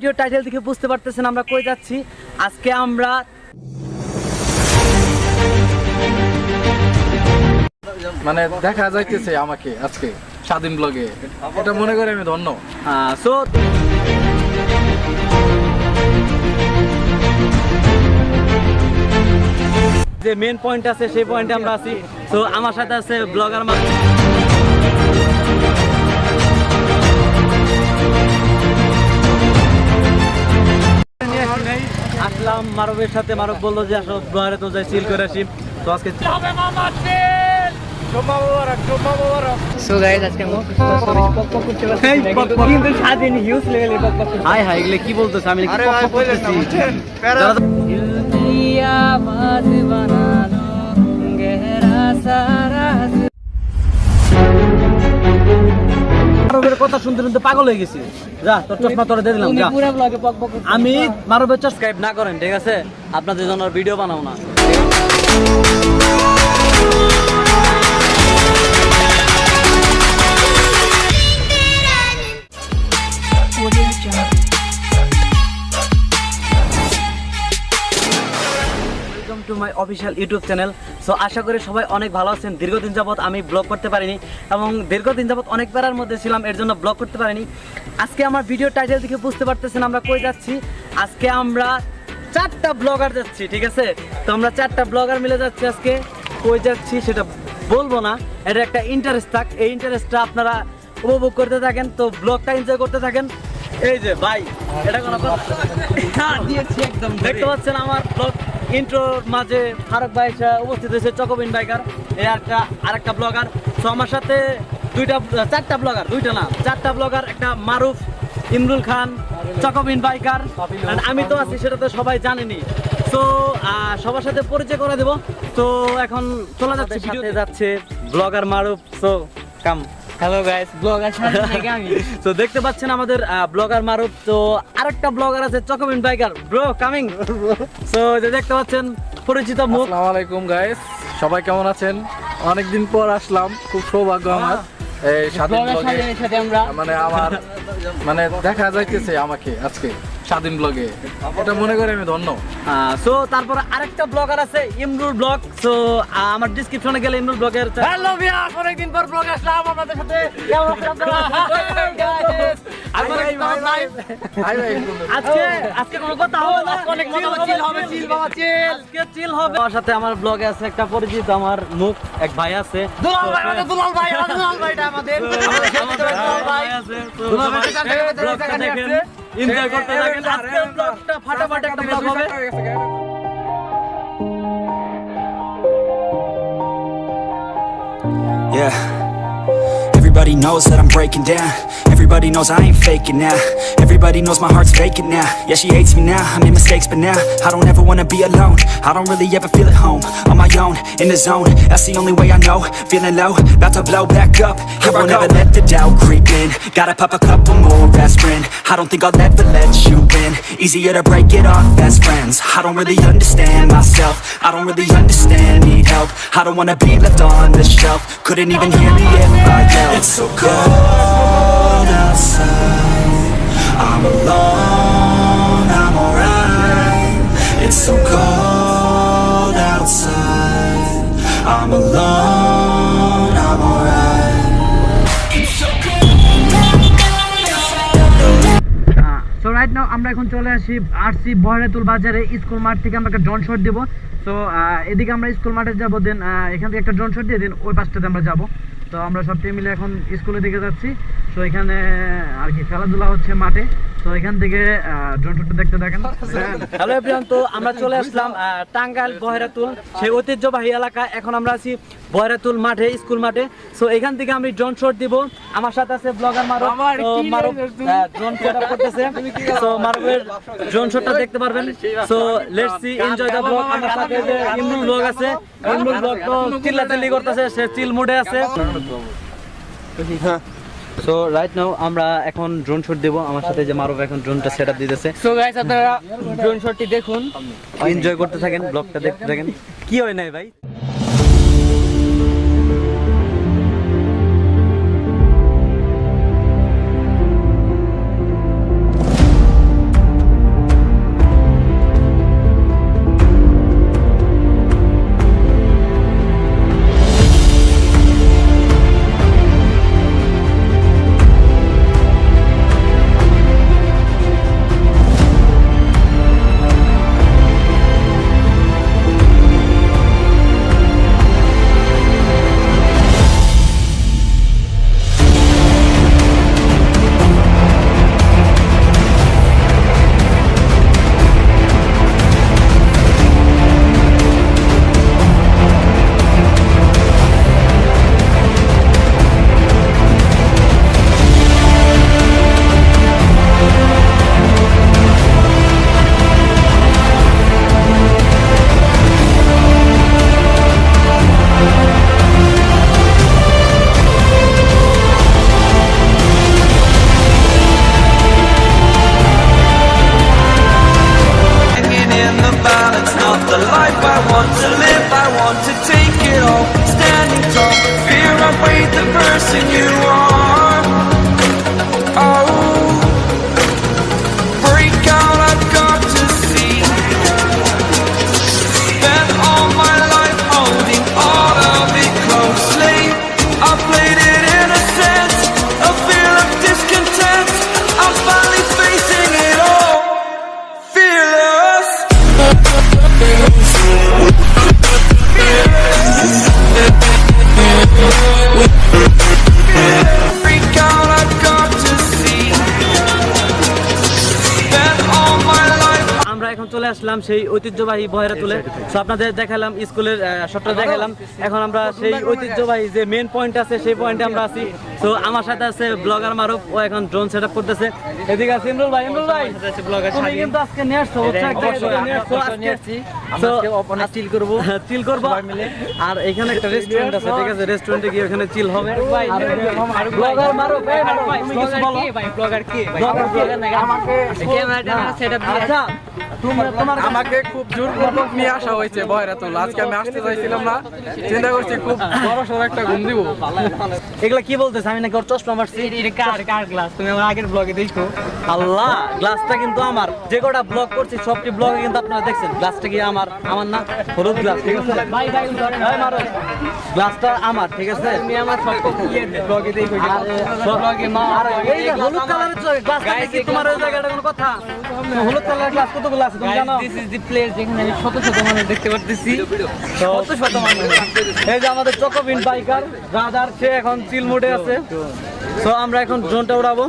Video title দেখে বুঝতে পারতেছেন আমরা কই যাচ্ছি। আজকে আমরা মানে দেখা যাইতেছে আমাকে আজকে স্বাধীন ব্লগে, এটা মনে করে আমি ধন্য। সো যে মেন পয়েন্ট আছে সেই পয়েন্টে আমরা আছি। সো আমার সাথে আছে ব্লগার আসলাম মারবের সাথে। মারব বললো যে আসো ব্লগারে তো যাই চিল করে আসি। তো আজকে সো গাইস আজকে আমরা পক করতে পারছি কিন্তু স্বাধীন হিউজ লেভেলে পক হাই হাই এগুলো কি বলতেছ? আমি নাকি পক করতেছি। ইয়া বাজ বানানো গহরা সারা মারবের কথা শুনতে শুনতে পাগল হয়ে গেছি। যা তোর চশমা তোরে দিয়ে দিলাম। যা পুরো ব্লগে পক পক আমি মারবের সাবস্ক্রাইব না করেন, ঠিক আছে? আপনাদের জন্য ভিডিও বানাও না। Welcome to my official YouTube channel. So আশা করি সবাই অনেক ভালো আছেন। দীর্ঘদিন যাবত আমি ব্লগ করতে পারিনি এবং দীর্ঘদিন যাবত অনেক প্যারার মধ্যে ছিলাম, এর জন্য ব্লগ করতে পারিনি। আজকে আমার ভিডিও টাইটেল দেখে বুঝতে পারতেছেন আমরা কই যাচ্ছি। আজকে আমরা 4টা ব্লগার যাচ্ছি, ঠিক আছে? তো আমরা 4টা ব্লগার মিলে যাচ্ছি। আজকে কই যাচ্ছি সেটা বলবো না, এটা একটা ইন্টারেস্ট থাক। এই ইন্টারেস্টটা আপনারা উপভোগ করতে থাকেন, তো ব্লগটা এনজয় করতে থাকেন। এই যে ভাই, এটা কোনো কথা দিয়েছি একদম। দেখতে পাচ্ছেন আমার ব্লগ ইন্ট্রোর মাঝে ফারুক ভাই উপস্থিত হয়েছে, চকোবিন বাইকার, এই আরেকটা ব্লগার। তো আমার সাথে 4টা ব্লগার, 2টা না 4টা ব্লগার, একটা মারুফ, ইমরুল খান, চকোবিন বাইকার, আমি তো আছি, সেটা তো সবাই জানেনি। তো সবার সাথে পরিচয় করে দেব। তো এখন চলে যাচ্ছে, ভিডিওতে যাচ্ছে blogger Maruf. So come. Hello guys, blogger সাথে থেকে আমি তো দেখতে পাচ্ছেন আমাদের ব্লগার মারুফ। তো আরেকটা ব্লগার আছে চকোবিন বাইকার, ব্রো কামিং। সো যে দেখতে পাচ্ছেন পরিচিত মুখ। আসসালামু আলাইকুম গাইস, সবাই কেমন আছেন? অনেকদিন পর আসলাম, খুব সৌভাগ্য আমার এই স্বাধীন ব্লগে। সাথে আমরা মানে দেখা যাইতেছে আমাকে আজকে স্বাধীন ব্লগে, এটা মনে করে আমি ধন্য। সো তারপরে আরেকটা ব্লগার আছে ইমরুল ব্লগ। সো আমার ডেসক্রিপশনে গেলে ইমরুল ব্লগের। হ্যালো ভিয়া, অনেকদিন পর ব্লগ আসলাম আপনাদের সাথে। কেমন আছেন আপনারা? আজকে কোনো কথা হবে না, অনেক মজা হবে, চিল হবে, চিল বাবা চিল, আজকে চিল হবে। আমার সাথে আমার ব্লগে আছে একটা পরিচিত আমার মুখ, এক ভাই আছে, দুলাল ভাই, দুলাল ভাইটা আমাদের ভাই আছে। ব্লগটা দেখেন, এনজয় করতে থাকেন। আজকের ব্লগটা ফাটাফাটি একটা ব্লগ হবে। Yeah. Everybody knows that I'm breaking down. Everybody knows I ain't faking now. Everybody knows my heart's vacant now. Yeah, she hates me now, I made mistakes but now I don't ever wanna be alone. I don't really ever feel at home. On my own, in the zone, that's the only way I know. Feeling low, about to blow back up. I won't ever let the doubt creep in. Gotta pop a couple more aspirin. I don't think I'll ever let you in. Easier to break it off best friends. I don't really understand myself. I don't really understand, need help. I don't wanna be left on the shelf. Couldn't even hear me if I yelled. It's so cold outside, I'm alone, I'm alright. It's so cold outside, I'm alone, I'm alright. It's so so right now আমরা এখন চলে আসছি বহরাতুল বাজারে। School মাঠ থেকে আমরা একটা drone shot দেবো। তো এদিকে আমরা স্কুল মাঠে যাবো, দেন এখান থেকে একটা ড্রোন শট দিয়ে দিন ওই পাশটাতে আমরা যাবো। তো আমরা সব টিম মিলে এখন স্কুলের দিকে যাচ্ছি। তো এখানে আর কি খেলাধুলা হচ্ছে মাঠে। তো এখান থেকে ড্রোন শটটা দেখতে দেখেন। হ্যালো এভরিওয়ান, তো আমরা চলে আসলাম টাঙ্গাইল বহরাতুল, সেই ঐতিহ্যবাহী এলাকা। এখন আমরা আছি বহরাতুল মাঠে, স্কুল মাঠে। সো এখান থেকে আমি ড্রোন শট দিব। আমার সাথে আছে ব্লগার মারুফ। তো মারুফ ড্রোন শট করতেছে। সো মারুফের ড্রোন শটটা দেখতে পারবেন। So let's see, enjoy the blog. আমার সাথে যে ইমরুল ব্লগ আছে, ইমরুল ব্লগ তো চিল্লাচিল্লি করতেছে, সে চিল মুডে আছে। সো রাইট নাও আমরা এখন ড্রোন শট দেব। আমার সাথে যে মারুফ এখন ড্রোনটা সেটআপ দিতেছে। সো গাইস আপনারা ড্রোন শটটি দেখুন, এনজয় করতে থাকেন, ব্লগটা দেখতে থাকেন। কি হয় নাই ভাই? এখন চলে আসলাম সেই ঐতিহ্যবাহী বহেরা তুলে। সো আপনাদের দেখালাম স্কুলের শটটা দেখালাম। এখন আমরা সেই ঐতিহ্যবাহী যে মেন পয়েন্ট আছে সেই পয়েন্টে আমরা আছি। তো আমার সাথে আছে ব্লগার মারুফ, ও এখন ড্রোন সেটআপ করতেছে। এদিকে আছে ইমরুল ভাই। ইমরুল ভাই তুমি কিন্তু আজকে নিয়ে আসছো, চিল করবো আর এখানে একটা রেস্টুরেন্ট আছে, ঠিক আছে? রেস্টুরেন্টে গিয়ে ওখানে চিল হবে। ব্লগার মারুফ, ব্লগার কি আচ্ছা তোমার আমাকে খুব জোরপূর্বক নিয়ে আসা হয়েছে বহেরাতুল। আজকে আমি আসতে চাইছিলাম না, চিন্তা করছি খুব বড়সড় একটা ঘুম দিব। এগুলা কি বলতেছে? আমি নাকি ওর চশমা মারছি। কার গ্লাস তুমি আমার আগের ব্লগে দেখো। আল্লাহ, গ্লাসটা কিন্তু আমার। যে কটা ব্লগ করছি সবটি ব্লগে কিন্তু আপনারা দেখছেন গ্লাসটা কি আমার না? হলুদ গ্লাস, ঠিক আছে? ভাই এই মারো, গ্লাসটা আমার, ঠিক আছে? তুমি আমার সব ব্লগে দেখো। ব্লগে মা আর এই যে হলুদ কালারের গ্লাসটা কি তোমার ওই জায়গাটা কোনো কথা? হলুদ কালারের গ্লাস কতগুলো আছে তুমি জানো? দিস ইজ দি প্লেস যেখানে আমি শত শত মানুষ দেখতে পারতেছি। শত মানুষ। এই যে আমাদের চকোবিন বাইকার ব্রাদার, সে এখন চিল মোডে আছে। তো আমরা এখন ড্রোনটা উড়াবো।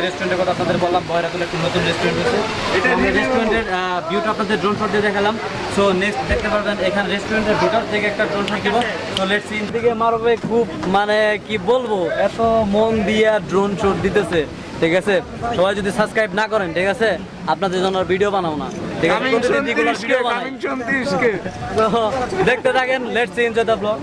রেস্টুরেন্টের কথা আপনাদের বললাম, বহেরাতুলে একটি নতুন রেস্টুরেন্ট হয়েছে। রেস্টুরেন্টের ভিউটা আপনাদের ড্রোন শট দিয়ে দেখালাম। সো নেক্সট দেখতে পারবেন এখানে রেস্টুরেন্টের ভিতর থেকে একটা ড্রোন শট দিব। তো লেটস সি। দিকে মারবে খুব, মানে কি বলবো, এত মন দিয়ে ড্রোন শট দিতেছে, ঠিক আছে? সবাই যদি সাবস্ক্রাইব না করেন, ঠিক আছে, আপনাদের জন্য ভিডিও বানাও না, ঠিক আছে? প্রতিদিন রেগুলার ভিডিও বানাই। তো দেখতে থাকেন, let's see enjoy the blog.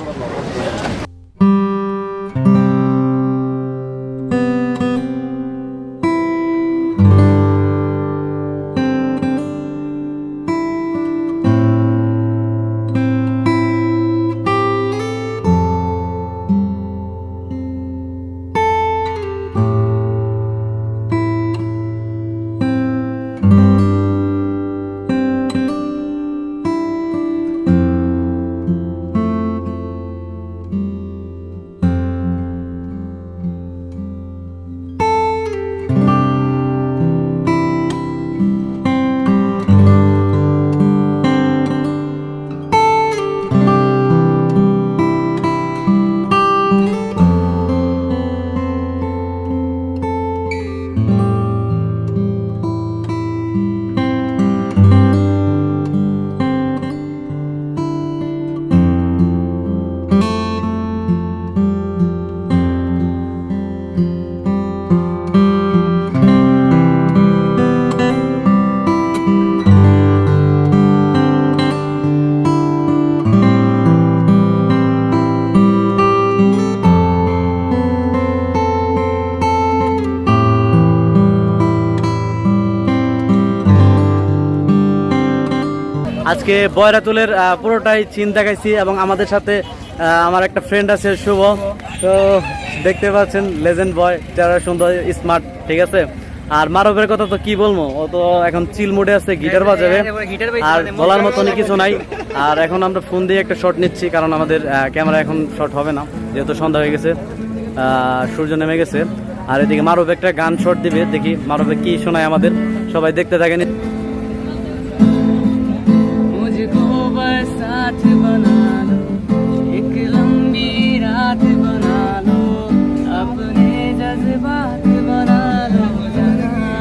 আজকে বয়রাতুলের পুরোটাই চিন দেখাইছি এবং আমাদের সাথে আমার একটা ফ্রেন্ড আছে শুভ। তো দেখতে পাচ্ছেন লেজেন্ড বয়, যারা সুন্দর স্মার্ট, ঠিক আছে? আর মারবের কথা তো কি বলবো, ও তো এখন চিল মুডে আছে, গিটার বাজাবে, আর বলার মতনই কিছু নাই। আর এখন আমরা ফোন দিয়ে একটা শট নিচ্ছি, কারণ আমাদের ক্যামেরা এখন শট হবে না, যেহেতু সন্ধ্যা হয়ে গেছে, সূর্য নেমে গেছে। আর এদিকে মারব একটা গান শট দিবে, দেখি মারবে কি শোনায় আমাদের, সবাই দেখতে থাকেন। साथ बना लो, एक लंबी रात बना लो, अपने जज्बात बना लो, जाना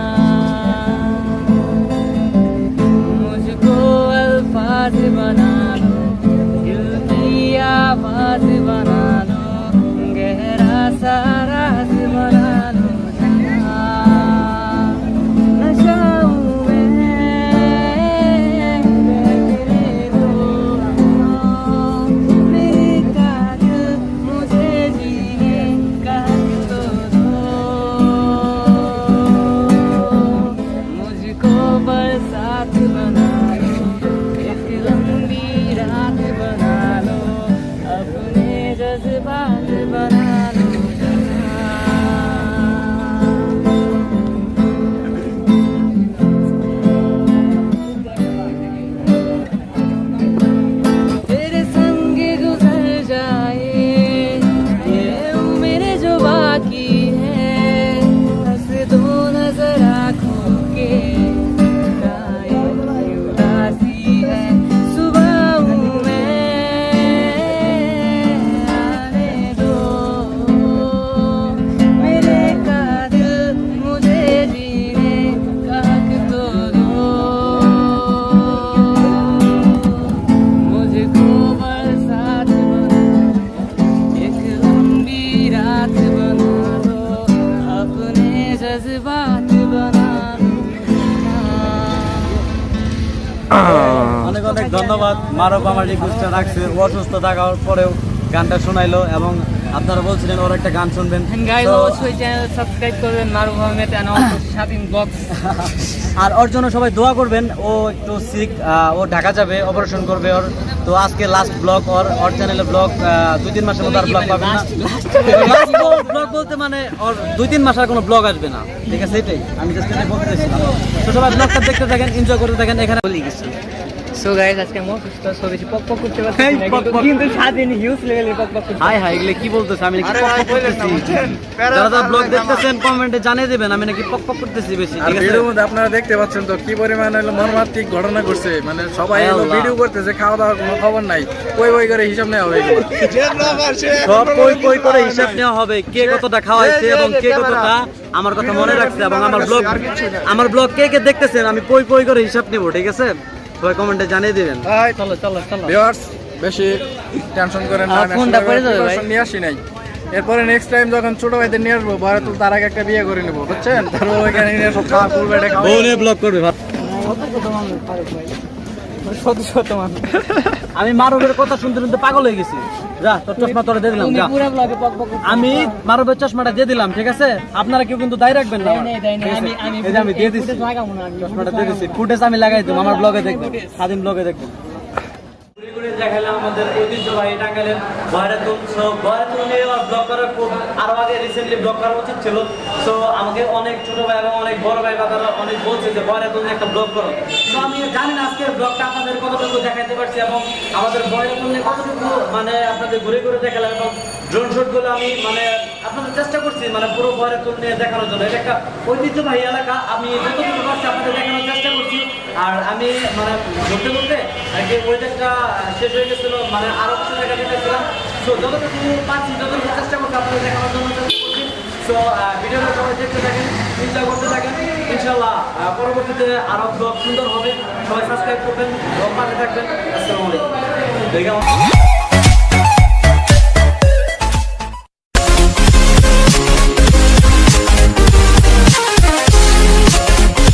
ধন্যবাদ। মারুফ আমার রিকোয়েস্টটা রাখছে, ও অসুস্থ থাকার পরেও গানটা শোনাইলো এবং আপনারা বলছিলেন ওর একটা গান শুনবেন। গাইস So, অবশ্যই চ্যানেল সাবস্ক্রাইব করবেন মারুফ আহমেদ এন্ড অলসো স্বাধীন ব্লগস। আর ওর জন্য সবাই দোয়া করবেন। ও একটু সিক, ও ঢাকা যাবে, অপারেশন করবে ওর। তো আজকে লাস্ট ব্লগ ওর চ্যানেলে ব্লগ 2-3 মাসের মতো আর ব্লগ পাবেন না। লাস্ট ব্লগ বলতে মানে ওর 2-3 মাস আর কোনো ব্লগ আসবে না, ঠিক আছে? এটাই আমি জাস্ট এটা বলতে চাইছিলাম। তো সবাই ব্লগটা দেখতে থাকেন, এনজয় করতে থাকেন। এখানে বলি কিছু সো গাইস আজকে আমি অসুস্থ, সো বেশি পক পক করতে পারছি এই না, পক পক। কিন্তু স্বাধীন হিউজ লেভেলের পক পক করতে। হাই হাই, এগুলো কি বলতেছে? আমি নাকি পক পক করতেছি? যারা ব্লগ দেখতেছেন কমেন্টে জানিয়ে দিবেন আমি নাকি পক পক করতেছি বেশি, আর ঠিক আছে? ভিডিওর মধ্যে আপনারা দেখতে পাচ্ছেন তো কি পরিমাণ হলো মর্মান্তিক ঘটনা ঘটছে। মানে সবাই হলো আল্লাহ। ভিডিও করতেছে, খাওয়া দাওয়ার কোনো খবর নাই, কই কই করে হিসাব নেওয়া হবে এগুলো। সব কই করে হিসাব নেওয়া হবে, কে কতটা খাওয়াইছে এবং কে কতটা আমার কথা মনে রাখছে এবং আমার ব্লগ কে কে দেখতেছেন আমি কই করে হিসাব নিব, ঠিক আছে? সবাই কমেন্টে জানিয়ে দিবেন। চলো চলো চলো। ভিউয়ার্স বেশি টেনশন করেন না, ফোনটা পড়ে যাবে ভাই। নিয়ে আসি নাই। এরপরে নেক্সট টাইম যখন ছোট ভাইদের নিয়ে আসবো ভারতুল, তার আগে একটা বিয়ে করে নেবো, বুঝছেন? তারপর ওইখানে নিয়ে সব খাওয়া ফুল বেড়ে খাওয়া। বউ নিয়ে ব্লগ করবে ভাব। শত মানুষ। আমি মারুফের কথা শুনতে শুনতে পাগল হয়ে গেছি। যা তোর চশমা তোরা দিয়ে দিলাম, তুমি যা। পুরো ব্লগে পক পক করতে। আমি মারুফের চশমাটা দিয়ে দিলাম, ঠিক আছে? আপনারা কেউ কিন্তু দায় রাখবেন না। দেয় নাই, আমি এই যে আমি দিয়ে দিচ্ছি, ফুটেজ লাগাবো না, আমি চশমাটা দিয়ে দিচ্ছি। ফুটেজ আমি লাগাই দেবো, আমার ব্লগে দেখবেন, স্বাধীন ব্লগে দেখবেন। দেখালাম আমাদের ঐতিহ্যবাহী টাঙ্গাইলের বয়রাতুল। সো বয়রাতুল নিয়ে ব্লগ করার খুব আরো আগে রিসেন্টলি ব্লগ করা উচিত ছিল। সো আমাকে অনেক ছোট ভাই এবং অনেক বড় ভাই বাবারা অনেক বলছে যে বয়রাতুল নিয়ে একটা ব্লগ করো। সো আমি জানি না আজকের ব্লগটা আপনাদের কতটুকু দেখাতে পারছি এবং আমাদের বয়রাতুল নিয়ে কতটুকু মানে আপনাদের ঘুরে ঘুরে দেখালাম এবং ড্রোন শুটগুলো আমি মানে আপনাদের চেষ্টা করছি মানে পুরো বয়রাতুল নিয়ে দেখানোর জন্য। এটা একটা ঐতিহ্যবাহী এলাকা, আমি যতটুকু পারছি আপনাদের দেখানোর চেষ্টা করছি। আর আমি মানে ঘুরতে ঘুরতে আগে ওয়েদারটা শেষ হয়ে গেছিল, মানে আরো কিছু জায়গা দেখেছিলাম। সো যতটুকু পারছি যতটুকু চেষ্টা করছি আপনাদের দেখানোর জন্য চেষ্টা করছি। সো ভিডিওটা সবাই দেখতে থাকেন, এনজয় করতে থাকেন। ইনশাল্লাহ পরবর্তীতে আরো ব্লগ সুন্দর হবে। সবাই সাবস্ক্রাইব করবেন এবং পাশে থাকবেন। আসসালামু আলাইকুম।